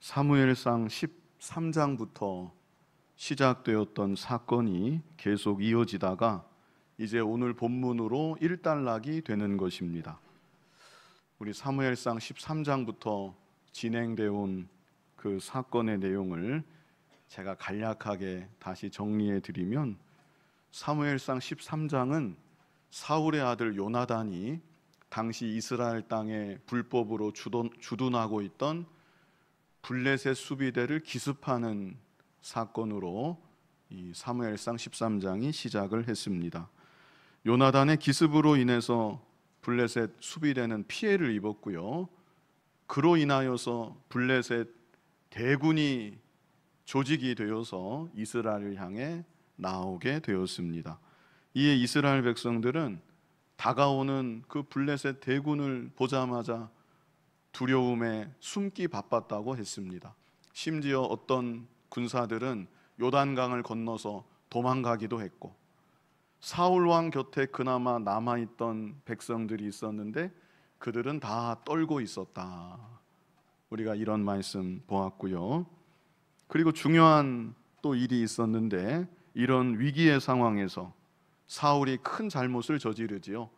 사무엘상 13장부터 시작되었던 사건이 계속 이어지다가 이제 오늘 본문으로 일단락이 되는 것입니다. 우리 사무엘상 13장부터 진행되어 온 그 사건의 내용을 제가 간략하게 다시 정리해 드리면, 사무엘상 13장은 사울의 아들 요나단이 당시 이스라엘 땅에 불법으로 주둔하고 있던 블레셋 수비대를 기습하는 사건으로 이 사무엘상 13장이 시작을 했습니다. 요나단의 기습으로 인해서 블레셋 수비대는 피해를 입었고요, 그로 인하여서 블레셋 대군이 조직이 되어서 이스라엘을 향해 나오게 되었습니다. 이에 이스라엘 백성들은 다가오는 그 블레셋 대군을 보자마자 두려움에 숨기 바빴다고 했습니다. 심지어 어떤 군사들은 요단강을 건너서 도망가기도 했고, 사울 왕 곁에 그나마 남아있던 백성들이 있었는데 그들은 다 떨고 있었다. 우리가 이런 말씀 보았고요. 그리고 중요한 또 일이 있었는데, 이런 위기의 상황에서 사울이 큰 잘못을 저지르지요.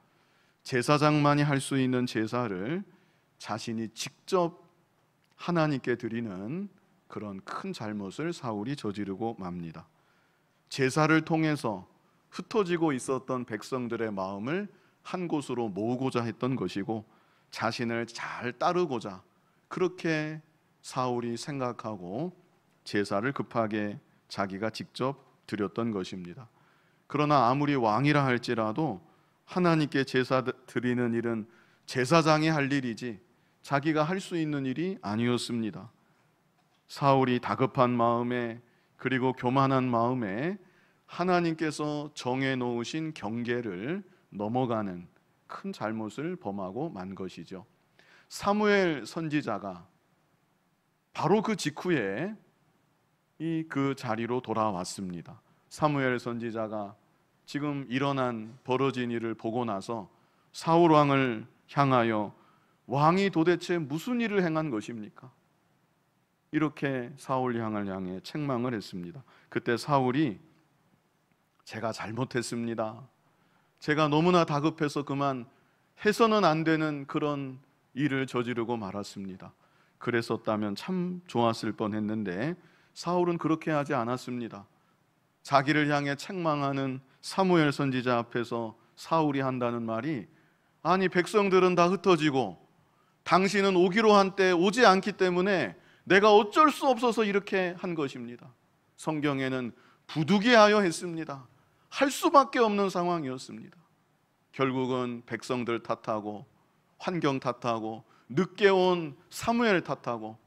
제사장만이 할 수 있는 제사를 자신이 직접 하나님께 드리는 그런 큰 잘못을 사울이 저지르고 맙니다. 제사를 통해서 흩어지고 있었던 백성들의 마음을 한 곳으로 모으고자 했던 것이고, 자신을 잘 따르고자 그렇게 사울이 생각하고 제사를 급하게 자기가 직접 드렸던 것입니다. 그러나 아무리 왕이라 할지라도 하나님께 제사 드리는 일은 제사장이 할 일이지 자기가 할 수 있는 일이 아니었습니다. 사울이 다급한 마음에, 그리고 교만한 마음에 하나님께서 정해 놓으신 경계를 넘어가는 큰 잘못을 범하고 만 것이죠. 사무엘 선지자가 바로 그 직후에 그 자리로 돌아왔습니다. 사무엘 선지자가 지금 일어난 벌어진 일을 보고 나서 사울 왕을 향하여 왕이 도대체 무슨 일을 행한 것입니까? 이렇게 사울 왕을 향해 책망을 했습니다. 그때 사울이 제가 잘못했습니다. 제가 너무나 다급해서 그만 해서는 안 되는 그런 일을 저지르고 말았습니다. 그랬었다면 참 좋았을 뻔했는데 사울은 그렇게 하지 않았습니다. 자기를 향해 책망하는 사무엘 선지자 앞에서 사울이 한다는 말이, 아니 백성들은 다 흩어지고 당신은 오기로 한 때 오지 않기 때문에 내가 어쩔 수 없어서 이렇게 한 것입니다. 성경에는 부득이하여 했습니다. 할 수밖에 없는 상황이었습니다. 결국은 백성들 탓하고 환경 탓하고 늦게 온 사무엘 탓하고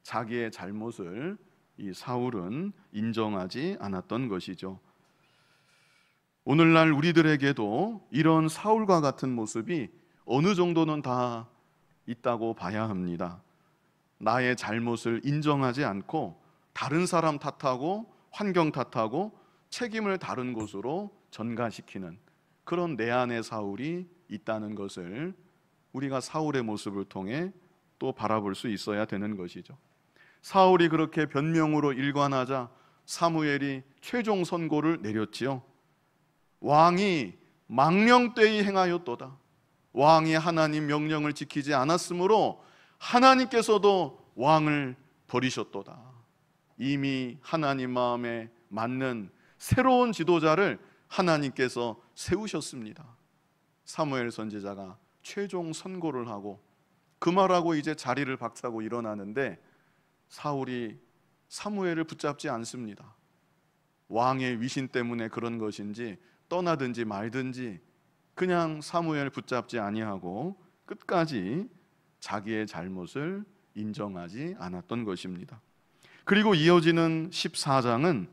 자기의 잘못을 이 사울은 인정하지 않았던 것이죠. 오늘날 우리들에게도 이런 사울과 같은 모습이 어느 정도는 다 있다고 봐야 합니다. 나의 잘못을 인정하지 않고 다른 사람 탓하고 환경 탓하고 책임을 다른 곳으로 전가시키는 그런 내 안의 사울이 있다는 것을 우리가 사울의 모습을 통해 또 바라볼 수 있어야 되는 것이죠. 사울이 그렇게 변명으로 일관하자 사무엘이 최종 선고를 내렸지요. 왕이 망령되이 행하였도다. 왕이 하나님 명령을 지키지 않았으므로 하나님께서도 왕을 버리셨도다. 이미 하나님 마음에 맞는 새로운 지도자를 하나님께서 세우셨습니다. 사무엘 선지자가 최종 선고를 하고 그 말하고 이제 자리를 박차고 일어나는데, 사울이 사무엘을 붙잡지 않습니다. 왕의 위신 때문에 그런 것인지 떠나든지 말든지 그냥 사무엘 붙잡지 아니하고 끝까지 자기의 잘못을 인정하지 않았던 것입니다. 그리고 이어지는 14장은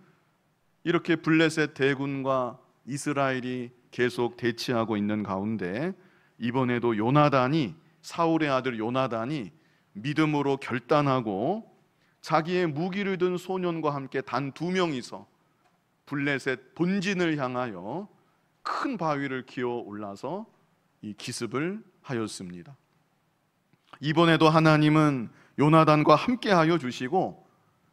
이렇게 블레셋 대군과 이스라엘이 계속 대치하고 있는 가운데 이번에도 요나단이, 사울의 아들 요나단이 믿음으로 결단하고 자기의 무기를 든 소년과 함께 단 2명이서 블레셋 본진을 향하여 큰 바위를 기어 올라서 이 기습을 하였습니다. 이번에도 하나님은 요나단과 함께하여 주시고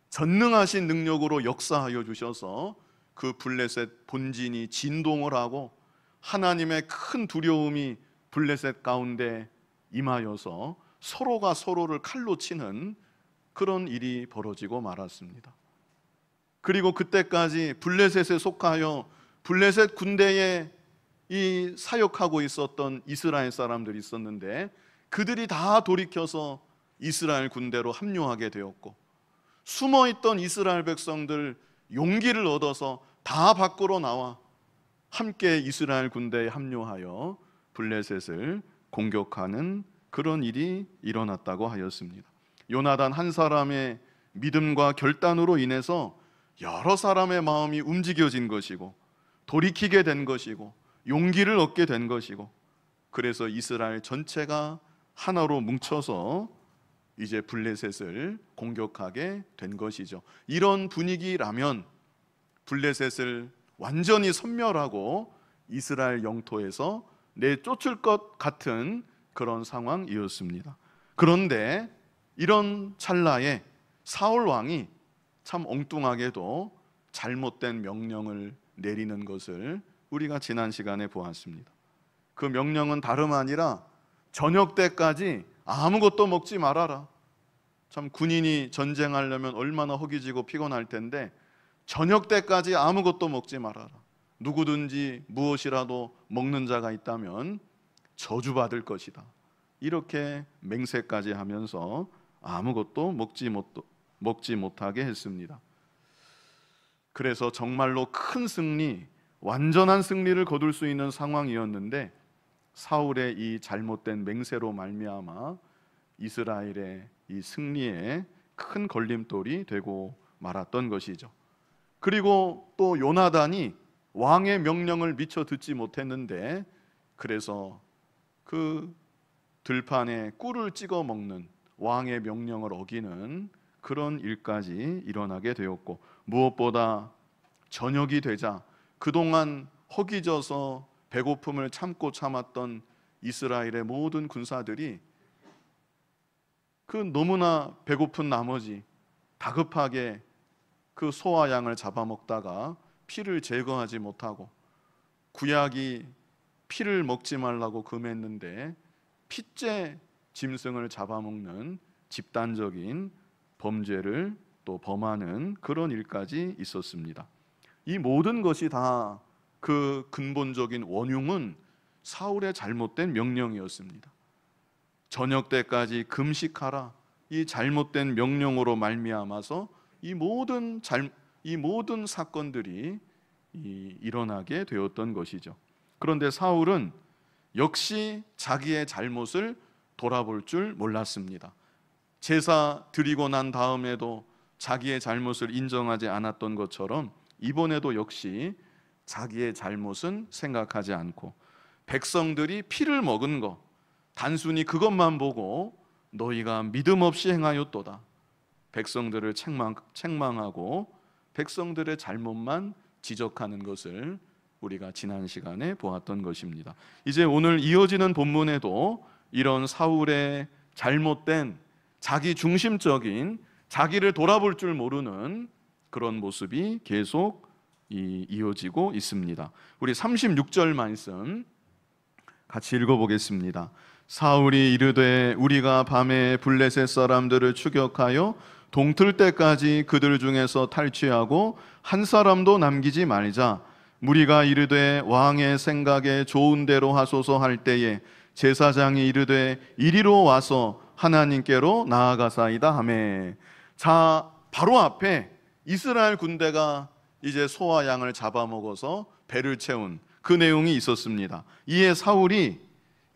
전능하신 능력으로 역사하여 주셔서 그 블레셋 본진이 진동을 하고 하나님의 큰 두려움이 블레셋 가운데 임하여서 서로가 서로를 칼로 치는 그런 일이 벌어지고 말았습니다. 그리고 그때까지 블레셋에 속하여 블레셋 군대에 이 사역하고 있었던 이스라엘 사람들이 있었는데 그들이 다 돌이켜서 이스라엘 군대로 합류하게 되었고, 숨어있던 이스라엘 백성들 용기를 얻어서 다 밖으로 나와 함께 이스라엘 군대에 합류하여 블레셋을 공격하는 그런 일이 일어났다고 하였습니다. 요나단 한 사람의 믿음과 결단으로 인해서 여러 사람의 마음이 움직여진 것이고 돌이키게 된 것이고 용기를 얻게 된 것이고, 그래서 이스라엘 전체가 하나로 뭉쳐서 이제 블레셋을 공격하게 된 것이죠. 이런 분위기라면 블레셋을 완전히 섬멸하고 이스라엘 영토에서 내쫓을 것 같은 그런 상황이었습니다. 그런데 이런 찰나에 사울 왕이 참 엉뚱하게도 잘못된 명령을 내리는 것을 우리가 지난 시간에 보았습니다. 그 명령은 다름 아니라 저녁 때까지 아무것도 먹지 말아라. 참 군인이 전쟁하려면 얼마나 허기지고 피곤할 텐데 저녁 때까지 아무것도 먹지 말아라. 누구든지 무엇이라도 먹는 자가 있다면 저주받을 것이다. 이렇게 맹세까지 하면서 아무것도 먹지 못하게 했습니다. 그래서 정말로 큰 승리, 완전한 승리를 거둘 수 있는 상황이었는데 사울의 이 잘못된 맹세로 말미암아 이스라엘의 이 승리에 큰 걸림돌이 되고 말았던 것이죠. 그리고 또 요나단이 왕의 명령을 미처 듣지 못했는데 그래서 그 들판에 꿀을 찍어 먹는 왕의 명령을 어기는 그런 일까지 일어나게 되었고, 무엇보다 저녁이 되자 그동안 허기져서 배고픔을 참고 참았던 이스라엘의 모든 군사들이 그 너무나 배고픈 나머지 다급하게 그 소와 양을 잡아먹다가 피를 제거하지 못하고, 구약이 피를 먹지 말라고 금했는데 피째 짐승을 잡아먹는 집단적인 범죄를 또 범하는 그런 일까지 있었습니다. 이 모든 것이 다 그 근본적인 원흉은 사울의 잘못된 명령이었습니다. 저녁 때까지 금식하라, 이 잘못된 명령으로 말미암아서 이 모든 사건들이 일어나게 되었던 것이죠. 그런데 사울은 역시 자기의 잘못을 돌아볼 줄 몰랐습니다. 제사 드리고 난 다음에도 자기의 잘못을 인정하지 않았던 것처럼 이번에도 역시 자기의 잘못은 생각하지 않고 백성들이 피를 먹은 것, 단순히 그것만 보고 너희가 믿음 없이 행하였도다, 백성들을 책망하고 백성들의 잘못만 지적하는 것을 우리가 지난 시간에 보았던 것입니다. 이제 오늘 이어지는 본문에도 이런 사울의 잘못된 자기 중심적인, 자기를 돌아볼 줄 모르는 그런 모습이 계속 이어지고 있습니다. 우리 36절 말씀 같이 읽어보겠습니다. 사울이 이르되 우리가 밤에 블레셋 사람들을 추격하여 동틀 때까지 그들 중에서 탈취하고 한 사람도 남기지 말자. 무리가 이르되 왕의 생각에 좋은 대로 하소서 할 때에 제사장이 이르되 이리로 와서 하나님께로 나아가사이다 하매. 자, 바로 앞에 이스라엘 군대가 이제 소와 양을 잡아먹어서 배를 채운 그 내용이 있었습니다. 이에 사울이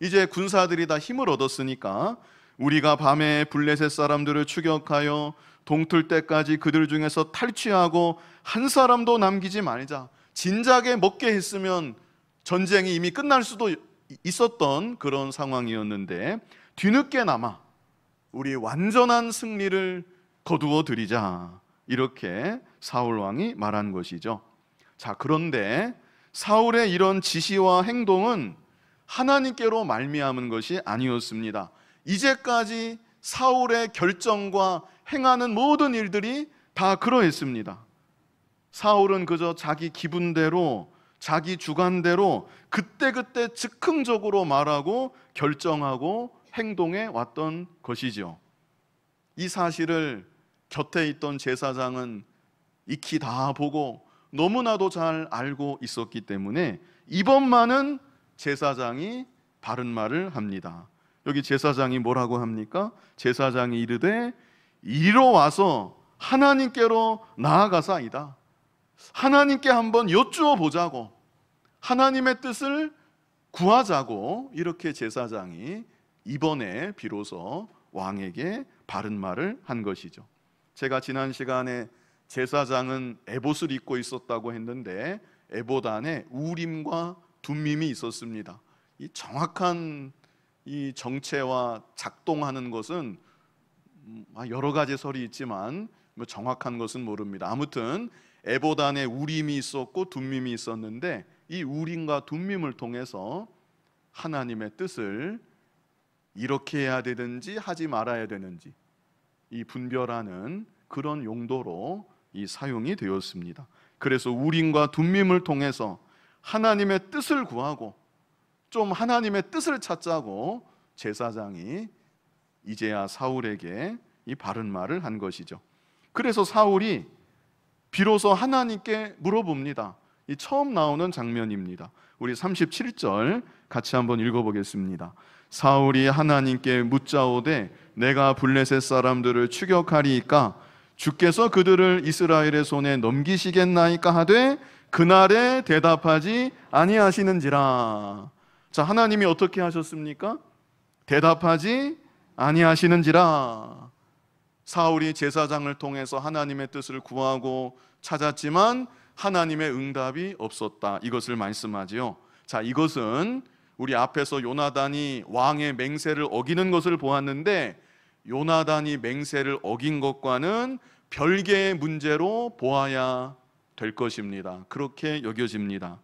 이제 군사들이 다 힘을 얻었으니까 우리가 밤에 블레셋 사람들을 추격하여 동틀 때까지 그들 중에서 탈취하고 한 사람도 남기지 말자. 진작에 먹게 했으면 전쟁이 이미 끝날 수도 있었던 그런 상황이었는데 뒤늦게나마 우리 완전한 승리를 거두어 드리자, 이렇게 사울 왕이 말한 것이죠. 자, 그런데 사울의 이런 지시와 행동은 하나님께로 말미암은 것이 아니었습니다. 이제까지 사울의 결정과 행하는 모든 일들이 다 그러했습니다. 사울은 그저 자기 기분대로, 자기 주관대로 그때그때 즉흥적으로 말하고 결정하고 행동해 왔던 것이죠. 이 사실을 곁에 있던 제사장은 익히 다 보고 너무나도 잘 알고 있었기 때문에 이번만은 제사장이 바른 말을 합니다. 여기 제사장이 뭐라고 합니까? 제사장이 이르되 이로 와서 하나님께로 나아가사이다. 하나님께 한번 여쭈어 보자고, 하나님의 뜻을 구하자고, 이렇게 제사장이 이번에 비로소 왕에게 바른 말을 한 것이죠. 제가 지난 시간에 제사장은 에봇을 입고 있었다고 했는데 에봇 안에 우림과 둠밈이 있었습니다. 이 정확한 이 정체와 작동하는 것은 여러 가지 설이 있지만 정확한 것은 모릅니다. 아무튼 에봇 안에 우림이 있었고 둠밈이 있었는데 이 우림과 둠밈을 통해서 하나님의 뜻을 이렇게 해야 되는지 하지 말아야 되는지 이 분별하는 그런 용도로 이 사용이 되었습니다. 그래서 우림과 둠밈을 통해서 하나님의 뜻을 구하고 좀 하나님의 뜻을 찾자고 제사장이 이제야 사울에게 이 바른 말을 한 것이죠. 그래서 사울이 비로소 하나님께 물어봅니다. 이 처음 나오는 장면입니다. 우리 37절 같이 한번 읽어보겠습니다. 사울이 하나님께 묻자오되 내가 블레셋 사람들을 추격하리이까 주께서 그들을 이스라엘의 손에 넘기시겠나이까 하되 그날에 대답하지 아니하시는지라. 자, 하나님이 어떻게 하셨습니까? 대답하지 아니하시는지라. 사울이 제사장을 통해서 하나님의 뜻을 구하고 찾았지만 하나님의 응답이 없었다. 이것을 말씀하지요. 자, 이것은 우리 앞에서 요나단이 왕의 맹세를 어기는 것을 보았는데 요나단이 맹세를 어긴 것과는 별개의 문제로 보아야 될 것입니다. 그렇게 여겨집니다.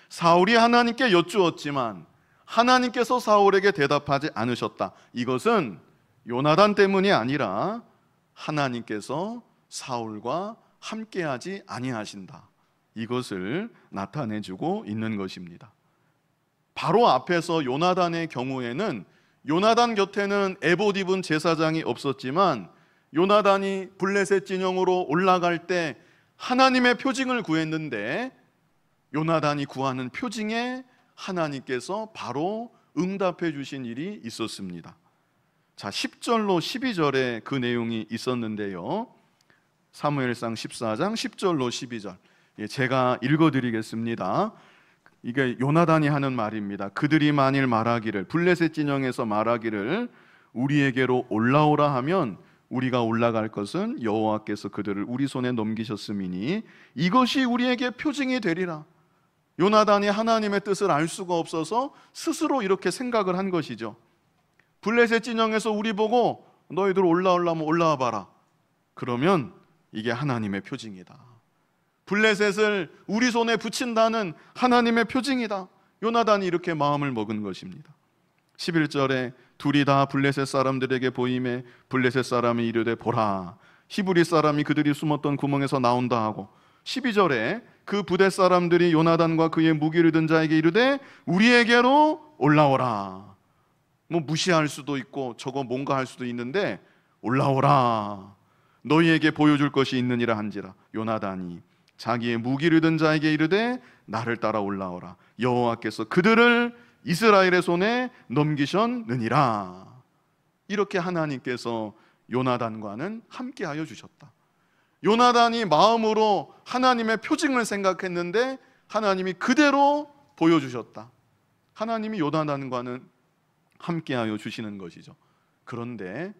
사울이 하나님께 여쭈었지만 하나님께서 사울에게 대답하지 않으셨다. 이것은 요나단 때문이 아니라 하나님께서 사울과 함께하지 아니하신다. 이것을 나타내주고 있는 것입니다. 바로 앞에서 요나단의 경우에는 요나단 곁에는 에봇 입은 제사장이 없었지만 요나단이 블레셋 진영으로 올라갈 때 하나님의 표징을 구했는데 요나단이 구하는 표징에 하나님께서 바로 응답해 주신 일이 있었습니다. 자, 10절로 12절에 그 내용이 있었는데요. 사무엘상 14장 10절로 12절 제가 읽어드리겠습니다. 이게 요나단이 하는 말입니다. 그들이 만일 말하기를, 블레셋 진영에서 말하기를 우리에게로 올라오라 하면 우리가 올라갈 것은 여호와께서 그들을 우리 손에 넘기셨음이니 이것이 우리에게 표징이 되리라. 요나단이 하나님의 뜻을 알 수가 없어서 스스로 이렇게 생각을 한 것이죠. 블레셋 진영에서 우리 보고 너희들 올라오려면 올라와 봐라. 그러면 이게 하나님의 표징이다. 블레셋을 우리 손에 붙인다는 하나님의 표징이다. 요나단이 이렇게 마음을 먹은 것입니다. 11절에 둘이 다 블레셋 사람들에게 보임에 블레셋 사람이 이르되 보라 히브리 사람이 그들이 숨었던 구멍에서 나온다 하고 12절에 그 부대 사람들이 요나단과 그의 무기를 든 자에게 이르되 우리에게로 올라오라. 뭐 무시할 수도 있고 저거 뭔가 할 수도 있는데 올라오라. 너희에게 보여줄 것이 있느니라 한지라. 요나단이 자기의 무기를 든 자에게 이르되 나를 따라 올라오라. 여호와께서 그들을 이스라엘의 손에 넘기셨느니라. 이렇게 하나님께서 요나단과는 함께하여 주셨다. 요나단이 마음으로 하나님의 표징을 생각했는데 하나님이 그대로 보여주셨다. 하나님이 요나단과는 함께하여 주시는 것이죠. 그런데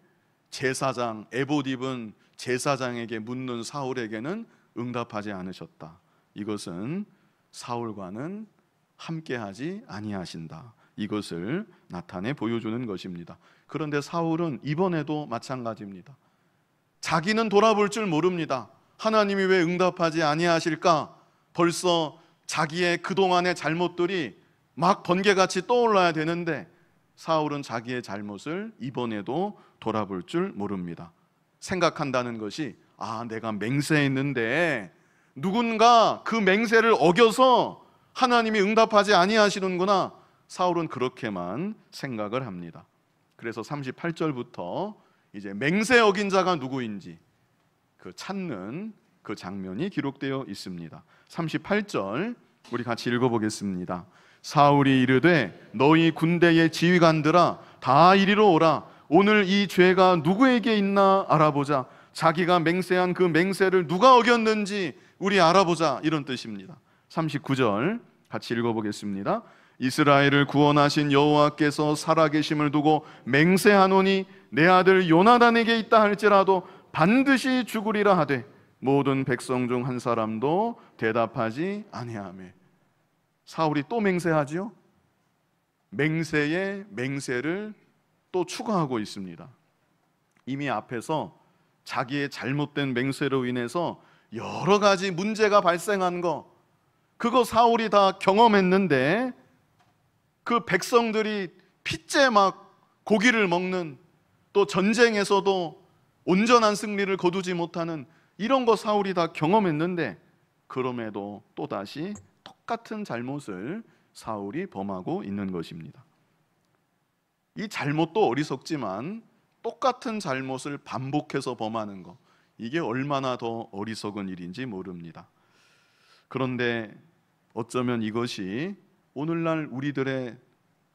제사장, 에봇 입은 제사장에게 묻는 사울에게는 응답하지 않으셨다. 이것은 사울과는 함께하지 아니하신다. 이것을 나타내 보여주는 것입니다. 그런데 사울은 이번에도 마찬가지입니다. 자기는 돌아볼 줄 모릅니다. 하나님이 왜 응답하지 아니하실까? 벌써 자기의 그동안의 잘못들이 막 번개같이 떠올라야 되는데 사울은 자기의 잘못을 이번에도 돌아볼 줄 모릅니다. 생각한다는 것이 내가 맹세했는데 누군가 그 맹세를 어겨서 하나님이 응답하지 아니하시는구나. 사울은 그렇게만 생각을 합니다. 그래서 38절부터 이제 맹세 어긴 자가 누구인지 그 찾는 그 장면이 기록되어 있습니다. 38절 우리 같이 읽어보겠습니다. 사울이 이르되 너희 군대의 지휘관들아 다 이리로 오라. 오늘 이 죄가 누구에게 있나 알아보자. 자기가 맹세한 그 맹세를 누가 어겼는지 우리 알아보자. 이런 뜻입니다. 39절 같이 읽어보겠습니다. 이스라엘을 구원하신 여호와께서 살아계심을 두고 맹세하노니 내 아들 요나단에게 있다 할지라도 반드시 죽으리라 하되 모든 백성 중 한 사람도 대답하지 아니하며. 사울이 또 맹세하지요. 맹세에 맹세를 또 추가하고 있습니다. 이미 앞에서 자기의 잘못된 맹세로 인해서 여러 가지 문제가 발생한 그거 사울이 다 경험했는데 그 백성들이 핏째 막 고기를 먹는, 또 전쟁에서도 온전한 승리를 거두지 못하는 이런 거 사울이 다 경험했는데 그럼에도 또다시 똑같은 잘못을 사울이 범하고 있는 것입니다. 이 잘못도 어리석지만 똑같은 잘못을 반복해서 범하는 것, 이게 얼마나 더 어리석은 일인지 모릅니다. 그런데 어쩌면 이것이 오늘날 우리들의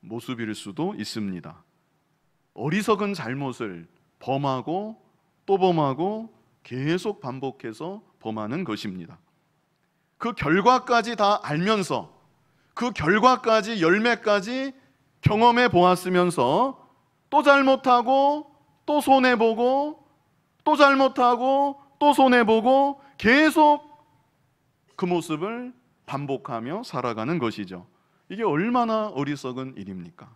모습일 수도 있습니다. 어리석은 잘못을 범하고 또 범하고 계속 반복해서 범하는 것입니다. 그 결과까지 다 알면서 그 결과까지 열매까지 경험해 보았으면서 또 잘못하고 또 손해보고 또 잘못하고 또 손해보고 계속 그 모습을 반복하며 살아가는 것이죠. 이게 얼마나 어리석은 일입니까?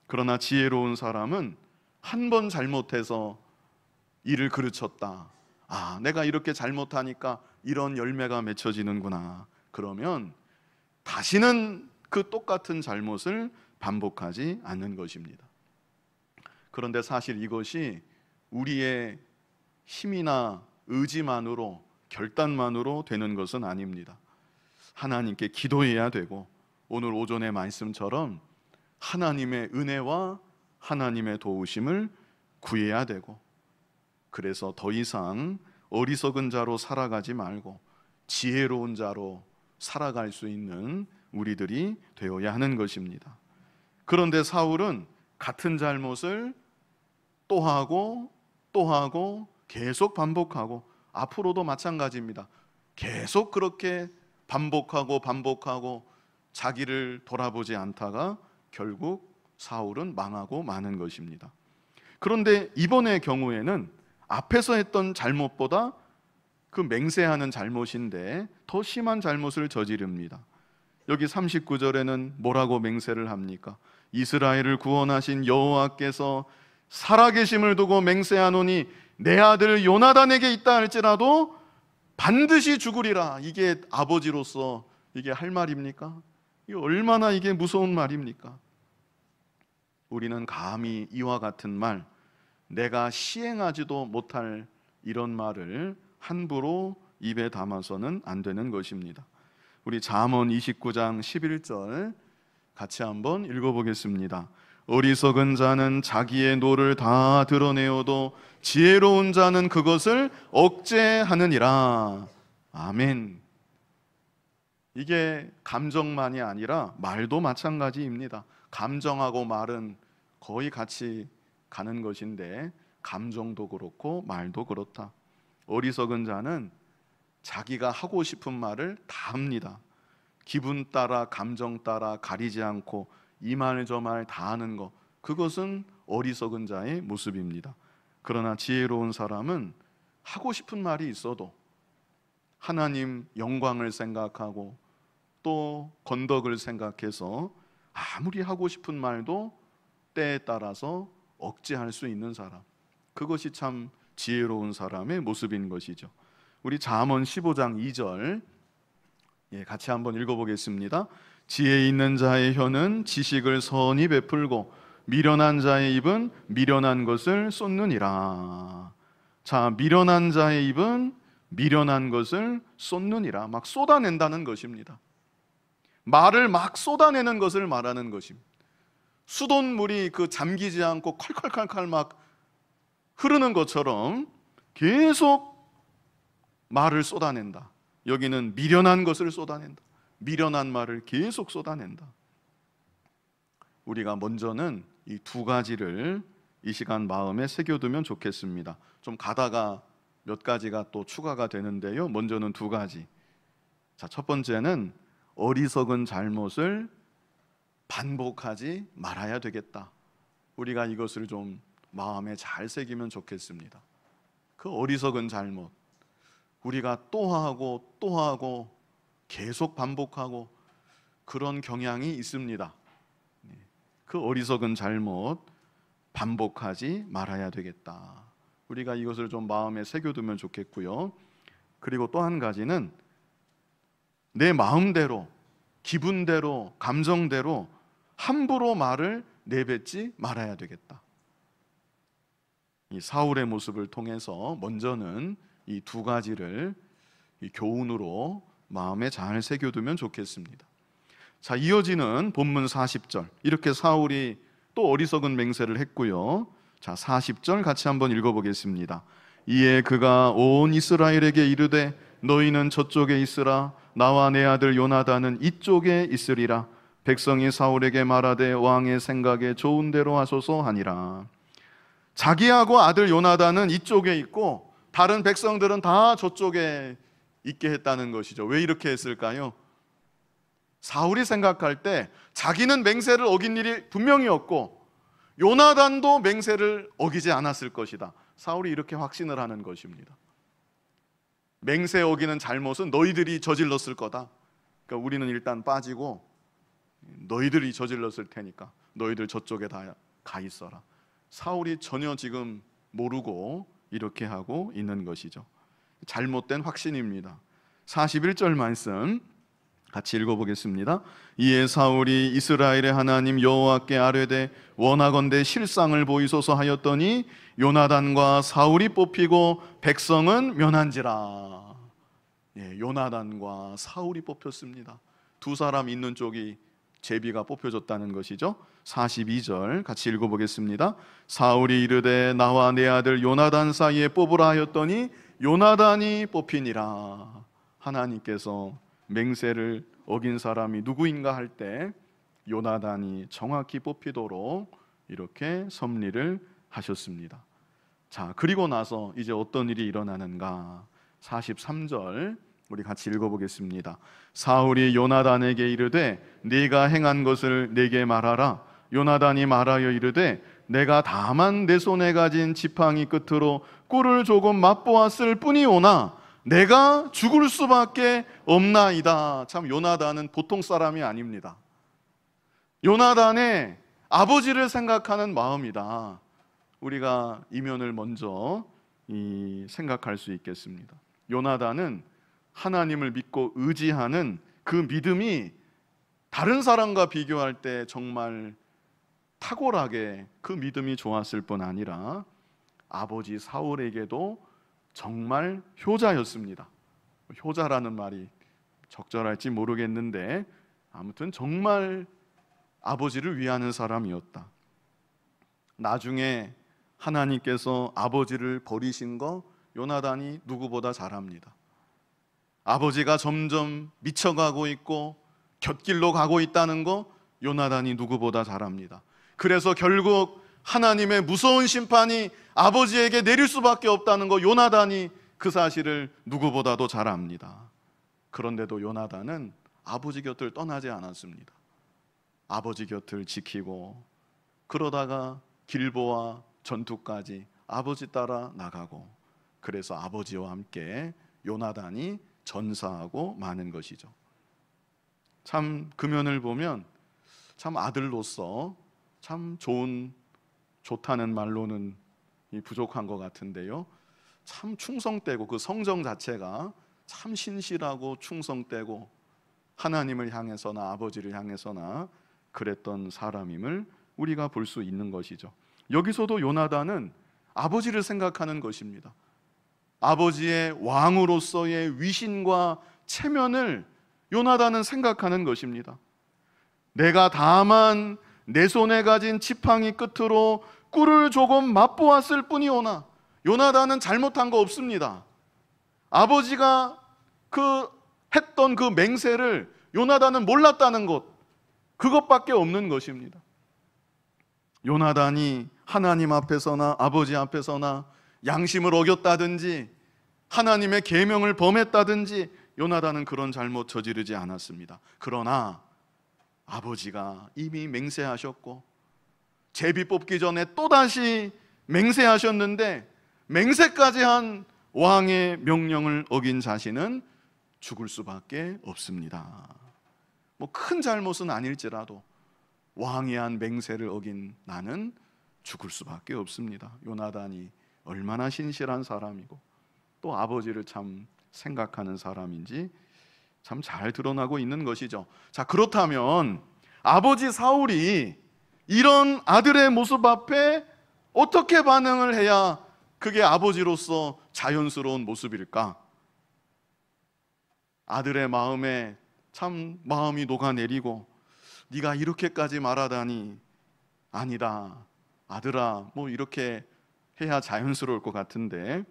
그러나 지혜로운 사람은 한 번 잘못해서 일을 그르쳤다. 내가 이렇게 잘못하니까 이런 열매가 맺혀지는구나. 그러면 다시는 그 똑같은 잘못을 반복하지 않는 것입니다. 그런데 사실 이것이 우리의 힘이나 의지만으로, 결단만으로 되는 것은 아닙니다. 하나님께 기도해야 되고, 오늘 오전의 말씀처럼 하나님의 은혜와 하나님의 도우심을 구해야 되고, 그래서 더 이상 어리석은 자로 살아가지 말고 지혜로운 자로 살아갈 수 있는 우리들이 되어야 하는 것입니다. 그런데 사울은 같은 잘못을 또 하고 또 하고 계속 반복하고, 앞으로도 마찬가지입니다. 계속 그렇게 반복하고 자기를 돌아보지 않다가 결국 사울은 망하고 마는 것입니다. 그런데 이번의 경우에는 앞에서 했던 잘못보다 그 맹세하는 잘못인데 더 심한 잘못을 저지릅니다. 여기 39절에는 뭐라고 맹세를 합니까? 이스라엘을 구원하신 여호와께서 살아계심을 두고 맹세하노니 내 아들 요나단에게 있다 할지라도 반드시 죽으리라. 이게 아버지로서 이게 할 말입니까? 이게 얼마나 이게 무서운 말입니까? 우리는 감히 이와 같은 말, 내가 시행하지도 못할 이런 말을 함부로 입에 담아서는 안 되는 것입니다. 우리 잠언 29장 11절 같이 한번 읽어보겠습니다. 어리석은 자는 자기의 노를 다 드러내어도 지혜로운 자는 그것을 억제하느니라. 아멘. 이게 감정만이 아니라 말도 마찬가지입니다. 감정하고 말은 거의 같이 가는 것인데 감정도 그렇고 말도 그렇다. 어리석은 자는 자기가 하고 싶은 말을 다 합니다. 기분 따라 감정 따라 가리지 않고 이 말 저 말 다 하는 것, 그것은 어리석은 자의 모습입니다. 그러나 지혜로운 사람은 하고 싶은 말이 있어도 하나님 영광을 생각하고 또 건덕을 생각해서 아무리 하고 싶은 말도 때에 따라서 억제할 수 있는 사람, 그것이 참 지혜로운 사람의 모습인 것이죠. 우리 잠언 15장 2절 같이 한번 읽어보겠습니다. 지혜 있는 자의 혀는 지식을 선히 베풀고 미련한 자의 입은 미련한 것을 쏟느니라. 자, 미련한 자의 입은 미련한 것을 쏟느니라. 막 쏟아낸다는 것입니다. 말을 막 쏟아내는 것을 말하는 것입니다. 수돗물이 그 잠기지 않고 콸콸콸콸 막 흐르는 것처럼 계속 말을 쏟아낸다. 여기는 미련한 것을 쏟아낸다. 미련한 말을 계속 쏟아낸다. 우리가 먼저는 이 두 가지를 이 시간 마음에 새겨두면 좋겠습니다. 좀 가다가 몇 가지가 또 추가가 되는데요. 먼저는 두 가지. 자, 첫 번째는 어리석은 잘못을 반복하지 말아야 되겠다. 우리가 이것을 좀 마음에 잘 새기면 좋겠습니다. 그 어리석은 잘못, 우리가 또 하고 또 하고 계속 반복하고 그런 경향이 있습니다. 그 어리석은 잘못 반복하지 말아야 되겠다. 우리가 이것을 좀 마음에 새겨두면 좋겠고요. 그리고 또 한 가지는 내 마음대로, 기분대로, 감정대로 함부로 말을 내뱉지 말아야 되겠다. 이 사울의 모습을 통해서 먼저는 이 두 가지를 이 교훈으로 마음에 잘 새겨두면 좋겠습니다. 자, 이어지는 본문 40절. 이렇게 사울이 또 어리석은 맹세를 했고요. 자, 40절 같이 한번 읽어보겠습니다. 이에 그가 온 이스라엘에게 이르되 너희는 저쪽에 있으라 나와 내 아들 요나단은 이쪽에 있으리라. 백성이 사울에게 말하되 왕의 생각에 좋은 대로 하소서 하니라. 자기하고 아들 요나단은 이쪽에 있고 다른 백성들은 다 저쪽에 있게 했다는 것이죠. 왜 이렇게 했을까요? 사울이 생각할 때 자기는 맹세를 어긴 일이 분명히 없고 요나단도 맹세를 어기지 않았을 것이다. 사울이 이렇게 확신을 하는 것입니다. 맹세 어기는 잘못은 너희들이 저질렀을 거다. 그러니까 우리는 일단 빠지고 너희들이 저질렀을 테니까 너희들 저쪽에 다 가 있어라. 사울이 전혀 지금 모르고 이렇게 하고 있는 것이죠. 잘못된 확신입니다. 41절 말씀 같이 읽어보겠습니다. 이에 사울이 이스라엘의 하나님 여호와께 아뢰되 원하건대 실상을 보이소서 하였더니 요나단과 사울이 뽑히고 백성은 면한지라. 요나단과 사울이 뽑혔습니다. 두 사람 있는 쪽이 제비가 뽑혀졌다는 것이죠. 42절 같이 읽어보겠습니다. 사울이 이르되 나와 내 아들 요나단 사이에 뽑으라 하였더니 요나단이 뽑히니라. 하나님께서 맹세를 어긴 사람이 누구인가 할 때 요나단이 정확히 뽑히도록 이렇게 섭리를 하셨습니다. 자, 그리고 나서 이제 어떤 일이 일어나는가? 43절 우리 같이 읽어보겠습니다. 사울이 요나단에게 이르되 네가 행한 것을 내게 말하라. 요나단이 말하여 이르되 내가 다만 내 손에 가진 지팡이 끝으로 꿀을 조금 맛보았을 뿐이오나 내가 죽을 수밖에 없나이다. 참 요나단은 보통 사람이 아닙니다. 요나단의 아버지를 생각하는 마음이다. 우리가 이면을 먼저 생각할 수 있겠습니다. 요나단은 하나님을 믿고 의지하는 그 믿음이 다른 사람과 비교할 때 정말 탁월하게 그 믿음이 좋았을 뿐 아니라 아버지 사울에게도 정말 효자였습니다. 효자라는 말이 적절할지 모르겠는데 아무튼 정말 아버지를 위하는 사람이었다. 나중에 하나님께서 아버지를 버리신 거 요나단이 누구보다 잘 압니다. 아버지가 점점 미쳐가고 있고 곁길로 가고 있다는 거 요나단이 누구보다 잘 압니다. 그래서 결국 하나님의 무서운 심판이 아버지에게 내릴 수밖에 없다는 거 요나단이 그 사실을 누구보다도 잘 압니다. 그런데도 요나단은 아버지 곁을 떠나지 않았습니다. 아버지 곁을 지키고 그러다가 길보아 전투까지 아버지 따라 나가고 그래서 아버지와 함께 요나단이 전사하고 마는 것이죠. 참 그 면을 보면 참 아들로서 참 좋다는 말로는 부족한 것 같은데요. 참 충성되고 그 성정 자체가 참 신실하고 충성되고 하나님을 향해서나 아버지를 향해서나 그랬던 사람임을 우리가 볼 수 있는 것이죠. 여기서도 요나단은 아버지를 생각하는 것입니다. 아버지의 왕으로서의 위신과 체면을 요나단은 생각하는 것입니다. 내가 다만 내 손에 가진 지팡이 끝으로 꿀을 조금 맛보았을 뿐이오나, 요나단은 잘못한 거 없습니다. 아버지가 했던 그 맹세를 요나단은 몰랐다는 것, 그것밖에 없는 것입니다. 요나단이 하나님 앞에서나 아버지 앞에서나 양심을 어겼다든지 하나님의 계명을 범했다든지 요나단은 그런 잘못 저지르지 않았습니다. 그러나 아버지가 이미 맹세하셨고 제비 뽑기 전에 또다시 맹세하셨는데, 맹세까지 한 왕의 명령을 어긴 자신은 죽을 수밖에 없습니다. 큰 잘못은 아닐지라도 왕이 한 맹세를 어긴 나는 죽을 수밖에 없습니다. 요나단이 얼마나 신실한 사람이고 또 아버지를 참 생각하는 사람인지 참 잘 드러나고 있는 것이죠. 자, 그렇다면 아버지 사울이 이런 아들의 모습 앞에 어떻게 반응을 해야 그게 아버지로서 자연스러운 모습일까? 아들의 마음에 참 마음이 녹아내리고, 네가 이렇게까지 말하다니, 아니다 아들아, 이렇게 해야 자연스러울 것 같은데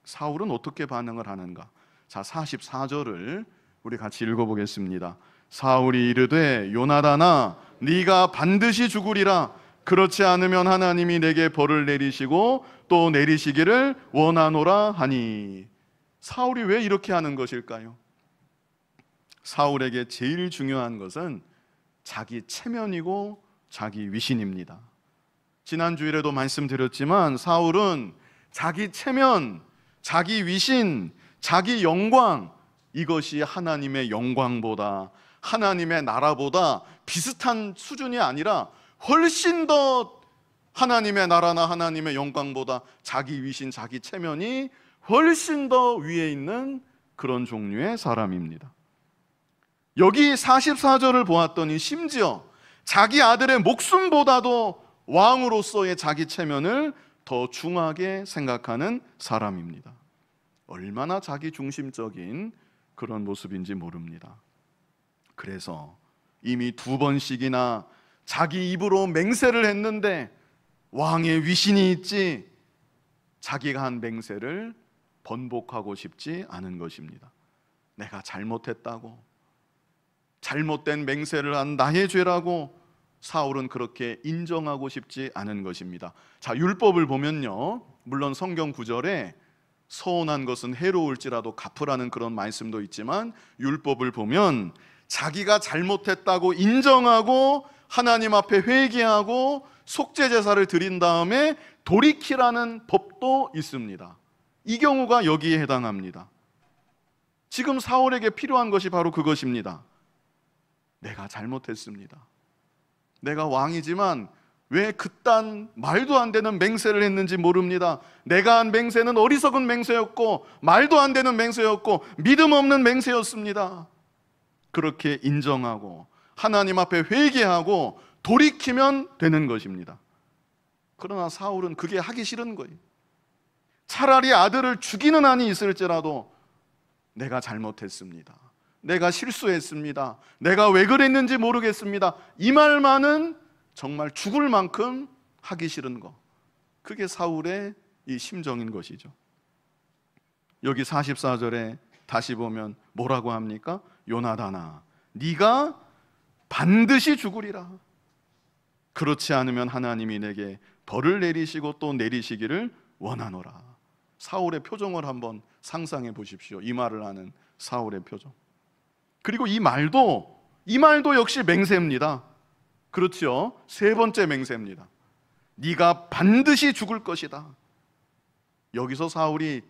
사울은 어떻게 반응을 하는가? 자, 44절을 우리 같이 읽어보겠습니다. 사울이 이르되 요나단아, 네가 반드시 죽으리라. 그렇지 않으면 하나님이 내게 벌을 내리시고 또 내리시기를 원하노라 하니. 사울이 왜 이렇게 하는 것일까요? 사울에게 제일 중요한 것은 자기 체면이고 자기 위신입니다. 지난주일에도 말씀드렸지만 사울은 자기 체면, 자기 위신, 자기 영광, 이것이 하나님의 영광보다, 하나님의 나라보다 비슷한 수준이 아니라 훨씬 더 하나님의 나라나 하나님의 영광보다 자기 위신, 자기 체면이 훨씬 더 위에 있는 그런 종류의 사람입니다. 여기 44절을 보았더니 심지어 자기 아들의 목숨보다도 왕으로서의 자기 체면을 더 중하게 생각하는 사람입니다. 얼마나 자기 중심적인 그런 모습인지 모릅니다. 그래서 이미 2번씩이나 자기 입으로 맹세를 했는데 왕의 위신이 있지 자기가 한 맹세를 번복하고 싶지 않은 것입니다. 내가 잘못했다고, 잘못된 맹세를 한 나의 죄라고 사울은 그렇게 인정하고 싶지 않은 것입니다. 자, 율법을 보면요, 물론 성경 구절에 서운한 것은 해로울지라도 갚으라는 그런 말씀도 있지만, 율법을 보면 자기가 잘못했다고 인정하고 하나님 앞에 회개하고 속죄 제사를 드린 다음에 돌이키라는 법도 있습니다. 이 경우가 여기에 해당합니다. 지금 사울에게 필요한 것이 바로 그것입니다. 내가 잘못했습니다. 내가 왕이지만 왜 그딴 말도 안 되는 맹세를 했는지 모릅니다. 내가 한 맹세는 어리석은 맹세였고 말도 안 되는 맹세였고 믿음 없는 맹세였습니다. 그렇게 인정하고 하나님 앞에 회개하고 돌이키면 되는 것입니다. 그러나 사울은 그게 하기 싫은 거예요. 차라리 아들을 죽이는 한이 있을지라도 내가 잘못했습니다, 내가 실수했습니다, 내가 왜 그랬는지 모르겠습니다, 이 말만은 정말 죽을 만큼 하기 싫은 거, 그게 사울의 이 심정인 것이죠. 여기 44절에 다시 보면 뭐라고 합니까? 요나단아, 네가 반드시 죽으리라. 그렇지 않으면 하나님이 내게 벌을 내리시고 또 내리시기를 원하노라. 사울의 표정을 한번 상상해 보십시오. 이 말을 하는 사울의 표정. 그리고 이 말도 역시 맹세입니다. 그렇죠? 세 번째 맹세입니다. 네가 반드시 죽을 것이다. 여기서 사울이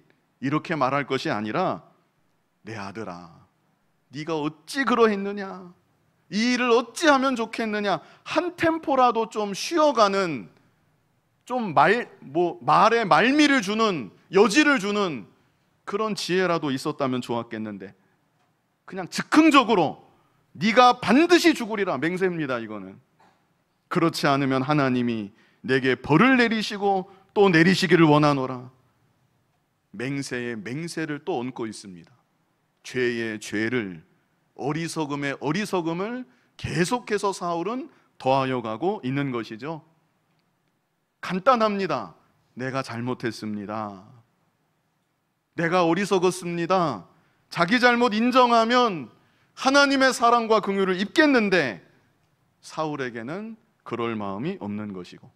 이렇게 말할 것이 아니라, 내 아들아, 네가 어찌 그러했느냐, 이 일을 어찌하면 좋겠느냐, 한 템포라도 좀 쉬어가는, 좀 말에 말미를 주는, 여지를 주는 그런 지혜라도 있었다면 좋았겠는데 그냥 즉흥적으로 네가 반드시 죽으리라. 맹세입니다. 이거는. 그렇지 않으면 하나님이 내게 벌을 내리시고 또 내리시기를 원하노라. 맹세에 맹세를 또 얹고 있습니다. 죄의 죄를, 어리석음의 어리석음을 계속해서 사울은 더하여 가고 있는 것이죠. 간단합니다. 내가 잘못했습니다. 내가 어리석었습니다. 자기 잘못 인정하면 하나님의 사랑과 긍휼을 입겠는데 사울에게는 그럴 마음이 없는 것이고,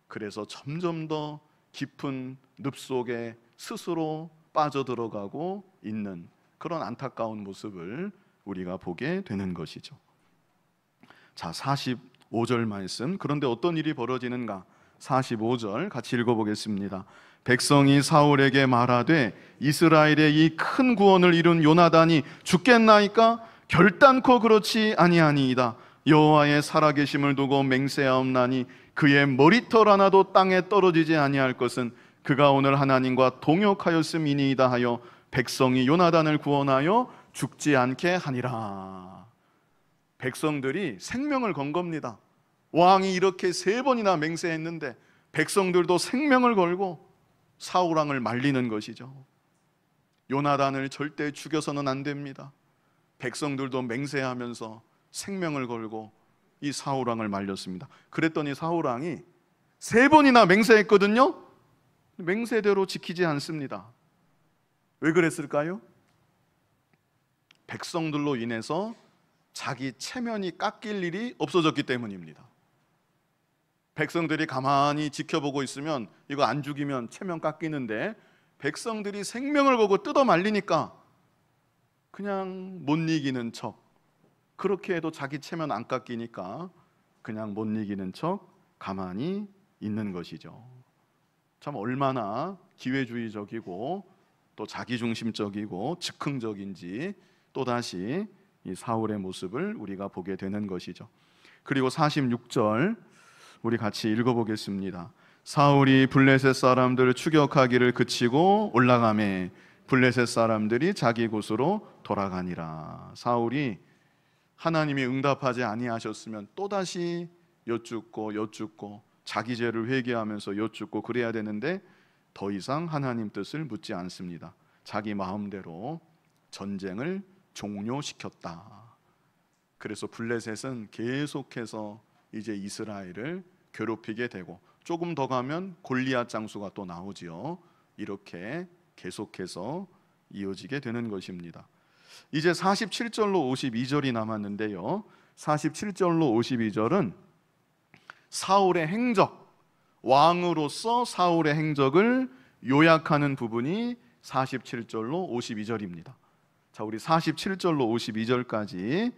그래서 점점 더 깊은 늪 속에 스스로 빠져들어가고 있는 그런 안타까운 모습을 우리가 보게 되는 것이죠. 자, 45절 말씀. 그런데 어떤 일이 벌어지는가? 45절 같이 읽어보겠습니다. 백성이 사울에게 말하되 이스라엘의 이 큰 구원을 이룬 요나단이 죽겠나이까? 결단코 그렇지 아니하니이다. 여호와의 살아계심을 두고 맹세하옵나니 그의 머리털 하나도 땅에 떨어지지 아니할 것은 그가 오늘 하나님과 동역하였음이니이다 하여 백성이 요나단을 구원하여 죽지 않게 하니라. 백성들이 생명을 건 겁니다. 왕이 이렇게 3번이나 맹세했는데 백성들도 생명을 걸고 사울왕을 말리는 것이죠. 요나단을 절대 죽여서는 안 됩니다. 백성들도 맹세하면서 생명을 걸고 이 사울왕을 말렸습니다. 그랬더니 사울왕이 3번이나 맹세했거든요. 맹세대로 지키지 않습니다. 왜 그랬을까요? 백성들로 인해서 자기 체면이 깎일 일이 없어졌기 때문입니다. 백성들이 가만히 지켜보고 있으면 이거 안 죽이면 체면 깎이는데 백성들이 생명을 걸고 뜯어 말리니까 그냥 못 이기는 척, 그렇게 해도 자기 체면 안 깎이니까 그냥 못 이기는 척 가만히 있는 것이죠. 참 얼마나 기회주의적이고 또 자기중심적이고 즉흥적인지 또다시 이 사울의 모습을 우리가 보게 되는 것이죠. 그리고 46절 우리 같이 읽어보겠습니다. 사울이 블레셋 사람들을 추격하기를 그치고 올라가매 블레셋 사람들이 자기 곳으로 돌아가니라. 사울이 하나님이 응답하지 아니하셨으면 또다시 여쭙고 자기 죄를 회개하면서 여쭙고 그래야 되는데 더 이상 하나님 뜻을 묻지 않습니다. 자기 마음대로 전쟁을 종료시켰다. 그래서 블레셋은 계속해서 이제 이스라엘을 괴롭히게 되고 조금 더 가면 골리앗 장수가 또 나오지요. 이렇게 계속해서 이어지게 되는 것입니다. 이제 47절로 52절이 남았는데요. 47절로 52절은 사울의 행적, 왕으로서 사울의 행적을 요약하는 부분이 47절로 52절입니다. 자, 우리 47절로 52절까지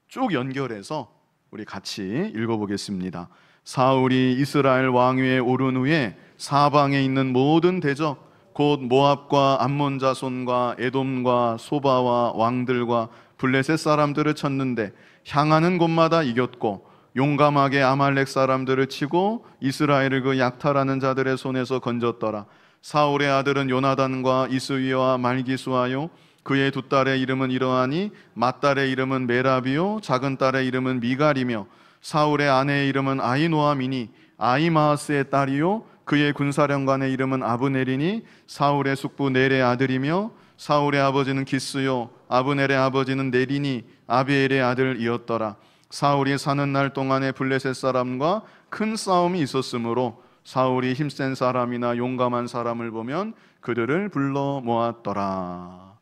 쭉 연결해서 우리 같이 읽어보겠습니다. 사울이 이스라엘 왕위에 오른 후에 사방에 있는 모든 대적 곧 모압과 암몬 자손과 에돔과 소바와 왕들과 블레셋 사람들을 쳤는데 향하는 곳마다 이겼고 용감하게 아말렉 사람들을 치고 이스라엘을 그 약탈하는 자들의 손에서 건졌더라. 사울의 아들은 요나단과 이스위와 말기수하요 그의 두 딸의 이름은 이러하니 맏딸의 이름은 메라비요 작은 딸의 이름은 미갈이며 사울의 아내의 이름은 아히노아미니 아히마아스의 딸이요 그의 군사령관의 이름은 아브넬이니 사울의 숙부 넬의 아들이며 사울의 아버지는 기스요 아브넬의 아버지는 넬이니 아비엘의 아들이었더라. 사울이 사는 날 동안에 블레셋 사람과 큰 싸움이 있었으므로 사울이 힘센 사람이나 용감한 사람을 보면 그들을 불러 모았더라.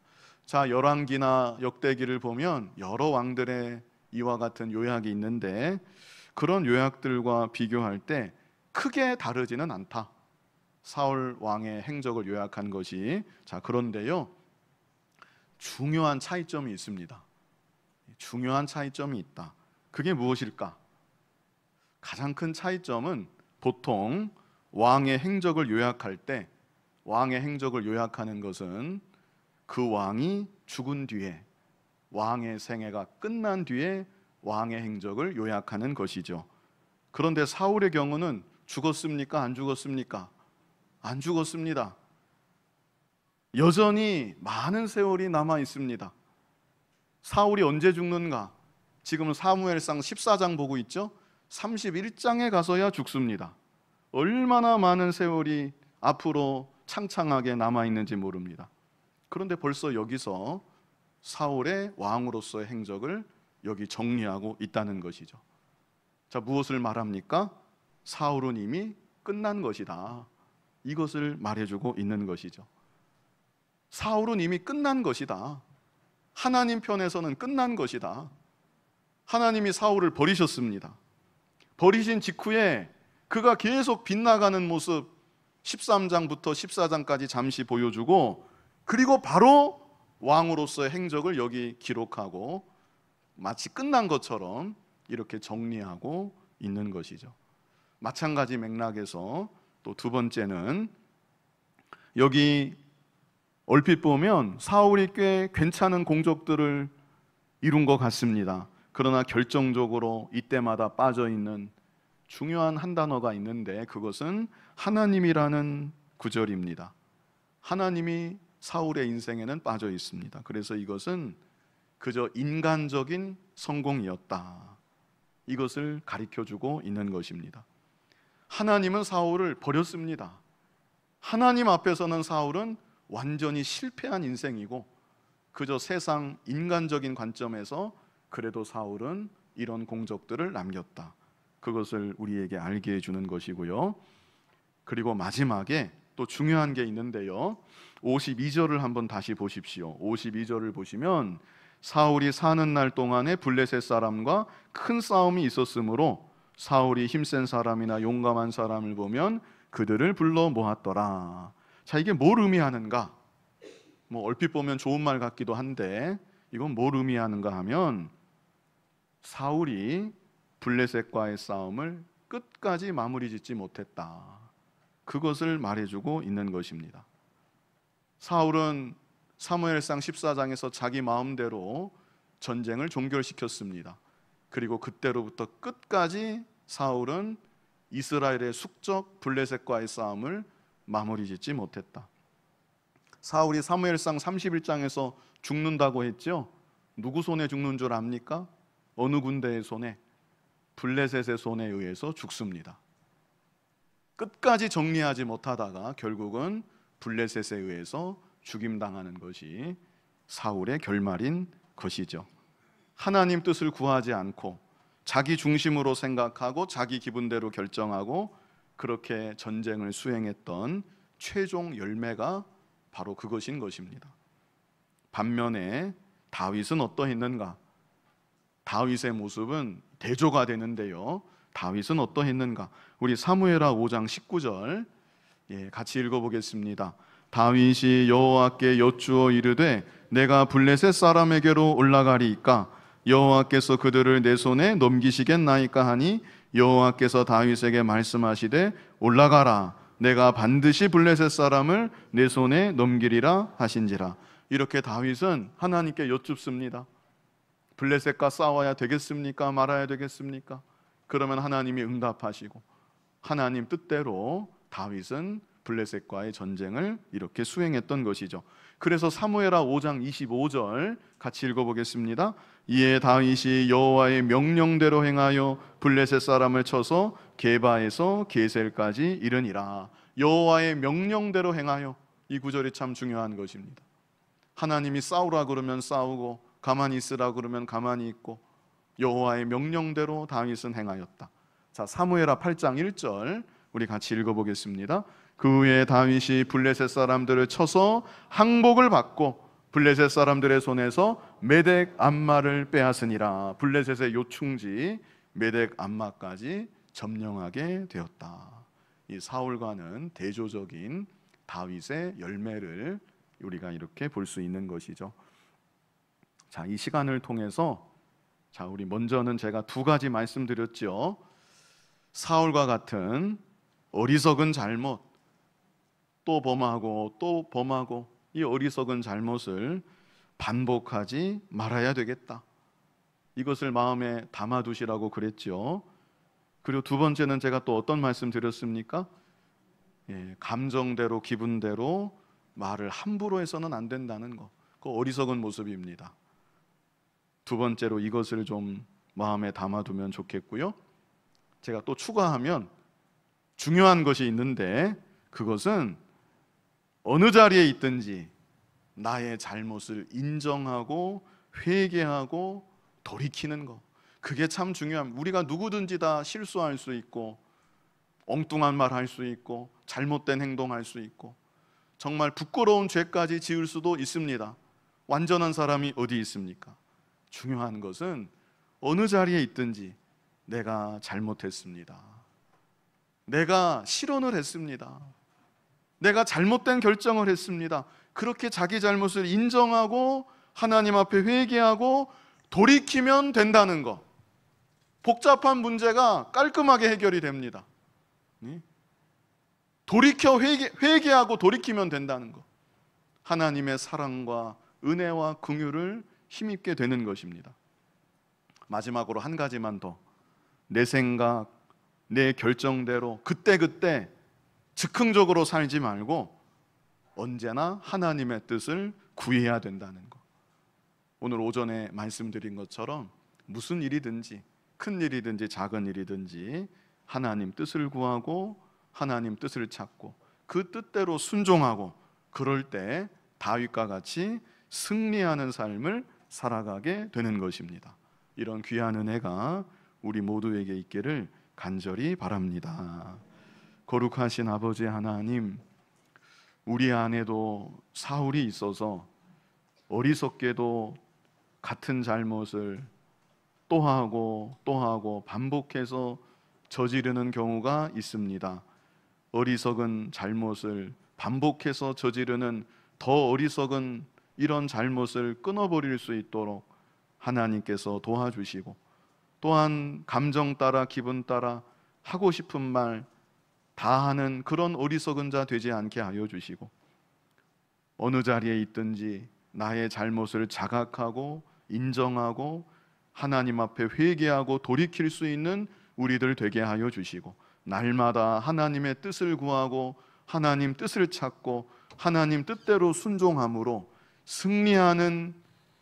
자, 열왕기나 역대기를 보면 여러 왕들의 이와 같은 요약이 있는데 그런 요약들과 비교할 때 크게 다르지는 않다. 사울 왕의 행적을 요약한 것이. 자, 그런데요, 중요한 차이점이 있습니다. 중요한 차이점이 있다. 그게 무엇일까? 가장 큰 차이점은 보통 왕의 행적을 요약할 때 왕의 행적을 요약하는 것은 그 왕이 죽은 뒤에, 왕의 생애가 끝난 뒤에 왕의 행적을 요약하는 것이죠. 그런데 사울의 경우는 죽었습니까? 안 죽었습니까? 안 죽었습니다. 여전히 많은 세월이 남아 있습니다. 사울이 언제 죽는가? 지금 사무엘상 14장 보고 있죠? 31장에 가서야 죽습니다. 얼마나 많은 세월이 앞으로 창창하게 남아있는지 모릅니다. 그런데 벌써 여기서 사울의 왕으로서의 행적을 여기 정리하고 있다는 것이죠. 자, 무엇을 말합니까? 사울은 이미 끝난 것이다. 이것을 말해주고 있는 것이죠. 사울은 이미 끝난 것이다. 하나님 편에서는 끝난 것이다. 하나님이 사울을 버리셨습니다. 버리신 직후에 그가 계속 빗나가는 모습 13장부터 14장까지 잠시 보여주고, 그리고 바로 왕으로서의 행적을 여기 기록하고 마치 끝난 것처럼 이렇게 정리하고 있는 것이죠. 마찬가지 맥락에서 또 두 번째는, 여기 얼핏 보면 사울이 꽤 괜찮은 공적들을 이룬 것 같습니다. 그러나 결정적으로 이때마다 빠져있는 중요한 한 단어가 있는데, 그것은 하나님이라는 구절입니다. 하나님이 사울의 인생에는 빠져 있습니다. 그래서 이것은 그저 인간적인 성공이었다, 이것을 가르쳐주고 있는 것입니다. 하나님은 사울을 버렸습니다. 하나님 앞에서는 사울은 완전히 실패한 인생이고, 그저 세상 인간적인 관점에서 그래도 사울은 이런 공적들을 남겼다, 그것을 우리에게 알게 해주는 것이고요. 그리고 마지막에 또 중요한 게 있는데요, 52절을 한번 다시 보십시오. 52절을 보시면 사울이 사는 날 동안에 블레셋 사람과 큰 싸움이 있었으므로 사울이 힘센 사람이나 용감한 사람을 보면 그들을 불러 모았더라. 자, 이게 뭘 의미하는가? 얼핏 보면 좋은 말 같기도 한데, 이건 뭘 의미하는가 하면, 사울이 블레셋과의 싸움을 끝까지 마무리 짓지 못했다, 그것을 말해주고 있는 것입니다. 사울은 사무엘상 14장에서 자기 마음대로 전쟁을 종결시켰습니다. 그리고 그때로부터 끝까지 사울은 이스라엘의 숙적 블레셋과의 싸움을 마무리 짓지 못했다. 사울이 사무엘상 31장에서 죽는다고 했죠. 누구 손에 죽는 줄 압니까? 어느 군대의 손에? 블레셋의 손에 의해서 죽습니다. 끝까지 정리하지 못하다가 결국은 블레셋에 의해서 죽임당하는 것이 사울의 결말인 것이죠. 하나님 뜻을 구하지 않고 자기 중심으로 생각하고 자기 기분대로 결정하고 그렇게 전쟁을 수행했던 최종 열매가 바로 그것인 것입니다. 반면에 다윗은 어떠했는가? 다윗의 모습은 대조가 되는데요, 다윗은 어떠했는가? 우리 사무엘하 5장 19절 같이 읽어보겠습니다. 다윗이 여호와께 여쭈어 이르되 내가 블레셋 사람에게로 올라가리이까 여호와께서 그들을 내 손에 넘기시겠나이까 하니 여호와께서 다윗에게 말씀하시되 올라가라, 내가 반드시 블레셋 사람을 내 손에 넘기리라 하신지라. 이렇게 다윗은 하나님께 여쭙습니다. 블레셋과 싸워야 되겠습니까? 말아야 되겠습니까? 그러면 하나님이 응답하시고 하나님 뜻대로 다윗은 블레셋과의 전쟁을 이렇게 수행했던 것이죠. 그래서 사무엘하 5장 25절 같이 읽어보겠습니다. 이에 다윗이 여호와의 명령대로 행하여 블레셋 사람을 쳐서 게바에서 게셀까지 이르니라. 여호와의 명령대로 행하여, 이 구절이 참 중요한 것입니다. 하나님이 싸우라 그러면 싸우고 가만히 있으라 그러면 가만히 있고 여호와의 명령대로 다윗은 행하였다. 자, 사무엘하 8장 1절 우리 같이 읽어보겠습니다. 그 후에 다윗이 블레셋 사람들을 쳐서 항복을 받고 블레셋 사람들의 손에서 메덱 암마를 빼앗으니라. 블레셋의 요충지 메덱 암마까지 점령하게 되었다. 이 사울과는 대조적인 다윗의 열매를 우리가 이렇게 볼 수 있는 것이죠. 자, 이 시간을 통해서 우리 먼저는 제가 두 가지 말씀드렸죠. 사울과 같은 어리석은 잘못, 또 범하고 또 범하고 이 어리석은 잘못을 반복하지 말아야 되겠다, 이것을 마음에 담아두시라고 그랬죠. 그리고 두 번째는 제가 또 어떤 말씀 드렸습니까? 감정대로 기분대로 말을 함부로 해서는 안 된다는 거, 그 어리석은 모습입니다. 두 번째로 이것을 좀 마음에 담아두면 좋겠고요. 제가 또 추가하면 중요한 것이 있는데, 그것은 어느 자리에 있든지 나의 잘못을 인정하고 회개하고 돌이키는 것. 그게 참 중요합니다. 우리가 누구든지 다 실수할 수 있고, 엉뚱한 말 할 수 있고, 잘못된 행동할 수 있고, 정말 부끄러운 죄까지 지을 수도 있습니다. 완전한 사람이 어디 있습니까? 중요한 것은 어느 자리에 있든지 내가 잘못했습니다, 내가 실언을 했습니다, 내가 잘못된 결정을 했습니다, 그렇게 자기 잘못을 인정하고 하나님 앞에 회개하고 돌이키면 된다는 것. 복잡한 문제가 깔끔하게 해결이 됩니다. 돌이켜 회개하고 돌이키면 된다는 것. 하나님의 사랑과 은혜와 긍휼을 힘입게 되는 것입니다. 마지막으로 한 가지만 더. 내 생각, 내 결정대로 그때그때 즉흥적으로 살지 말고 언제나 하나님의 뜻을 구해야 된다는 것. 오늘 오전에 말씀드린 것처럼 무슨 일이든지, 큰 일이든지 작은 일이든지 하나님 뜻을 구하고 하나님 뜻을 찾고 그 뜻대로 순종하고, 그럴 때 다윗과 같이 승리하는 삶을 살아가게 되는 것입니다. 이런 귀한 은혜가 우리 모두에게 있기를 간절히 바랍니다. 거룩하신 아버지 하나님, 우리 안에도 사울이 있어서 어리석게도 같은 잘못을 또 하고 또 하고 반복해서 저지르는 경우가 있습니다. 어리석은 잘못을 반복해서 저지르는 더 어리석은 이런 잘못을 끊어버릴 수 있도록 하나님께서 도와주시고, 또한 감정 따라 기분 따라 하고 싶은 말 다 하는 그런 어리석은 자 되지 않게 하여 주시고, 어느 자리에 있든지 나의 잘못을 자각하고 인정하고 하나님 앞에 회개하고 돌이킬 수 있는 우리들 되게 하여 주시고, 날마다 하나님의 뜻을 구하고 하나님 뜻을 찾고 하나님 뜻대로 순종함으로 승리하는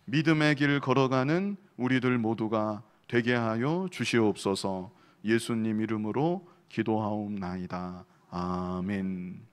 믿음의 길 걸어가는 우리들 모두가 되게 하여 주시옵소서. 예수님 이름으로 기도하옵나이다. 아멘.